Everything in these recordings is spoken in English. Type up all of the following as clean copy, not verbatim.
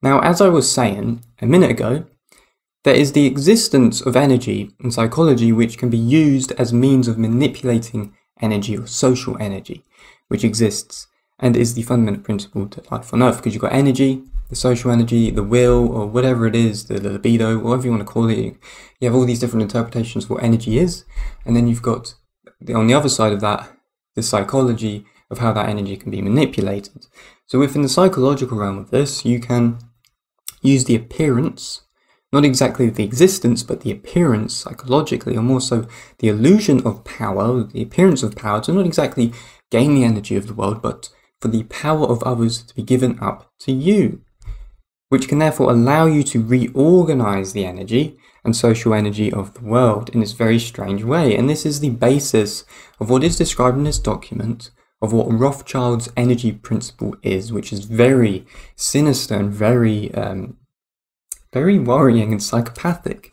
Now, as I was saying a minute ago, there is the existence of energy in psychology which can be used as means of manipulating energy or social energy, which exists and is the fundamental principle to life on Earth, because you've got energy, the social energy, the will, or whatever it is, the libido, whatever you want to call it. You have all these different interpretations of what energy is, and then you've got, on the other side of that, the psychology of how that energy can be manipulated. So within the psychological realm of this, you can use the appearance, not exactly the existence, but the appearance psychologically, or more so the illusion of power, the appearance of power, to not exactly gain the energy of the world, but for the power of others to be given up to you, which can therefore allow you to reorganize the energy and social energy of the world in this very strange way. And this is the basis of what is described in this document of what Rothschild's energy principle is, which is very sinister and very worrying and psychopathic,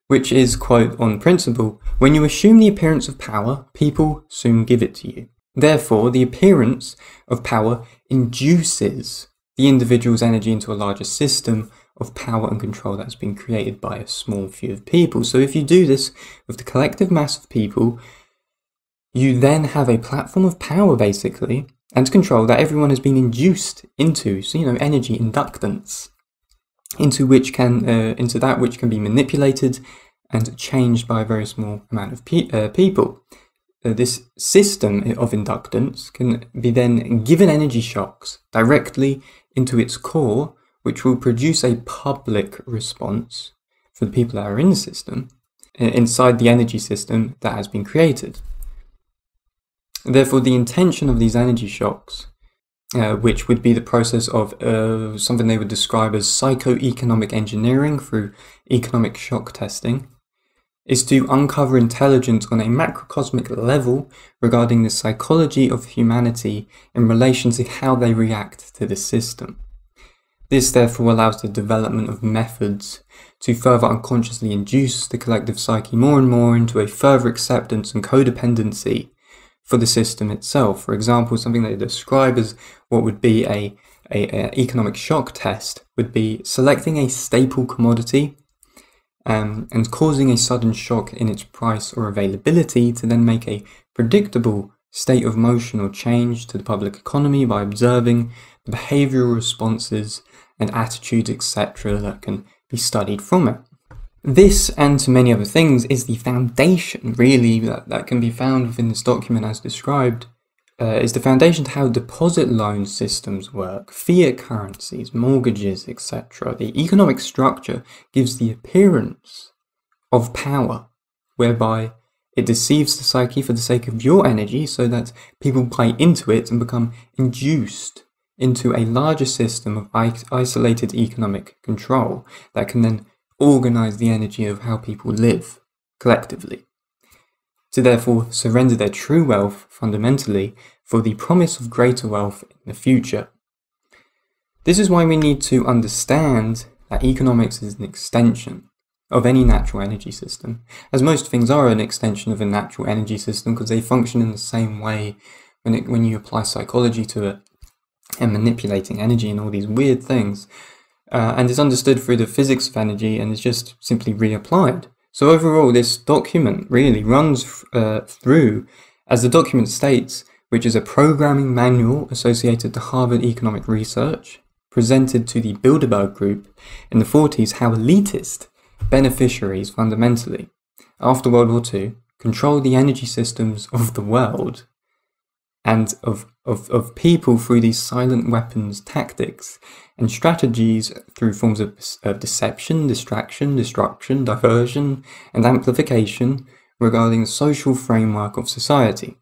which is, quote, on principle, when you assume the appearance of power, people soon give it to you. Therefore, the appearance of power induces the individual's energy into a larger system of power and control that's been created by a small few of people. So if you do this with the collective mass of people, you then have a platform of power, basically, and control that everyone has been induced into. So, energy inductance, into that which can be manipulated and changed by a very small amount of people. This system of inductance can be then given energy shocks directly into its core, which will produce a public response for the people that are in the system, inside the energy system that has been created. Therefore, the intention of these energy shocks, which would be the process of something they would describe as psychoeconomic engineering through economic shock testing, is to uncover intelligence on a macrocosmic level regarding the psychology of humanity in relation to how they react to the system. This therefore allows the development of methods to further unconsciously induce the collective psyche more and more into a further acceptance and codependency for the system itself. For example, something they describe as what would be a economic shock test would be selecting a staple commodity and causing a sudden shock in its price or availability to then make a predictable state of motion or change to the public economy by observing the behavioural responses and attitudes, etc., that can be studied from it. This, and to many other things, is the foundation, really, that can be found within this document as described, is the foundation to how deposit loan systems work, fiat currencies, mortgages, etc. The economic structure gives the appearance of power, whereby it deceives the psyche for the sake of your energy so that people buy into it and become induced into a larger system of isolated economic control that can then organize the energy of how people live collectively, to therefore surrender their true wealth fundamentally for the promise of greater wealth in the future. This is why we need to understand that economics is an extension of any natural energy system, as most things are an extension of a natural energy system because they function in the same way when you apply psychology to it and manipulating energy and all these weird things. And is understood through the physics of energy and is just simply reapplied. So overall, this document really runs through, as the document states, which is a programming manual associated to Harvard Economic Research, presented to the Bilderberg Group in the 40s, how elitist beneficiaries fundamentally, after World War II, control the energy systems of the world and of people through these silent weapons tactics and strategies through forms of deception, distraction, destruction, diversion, and amplification regarding the social framework of society.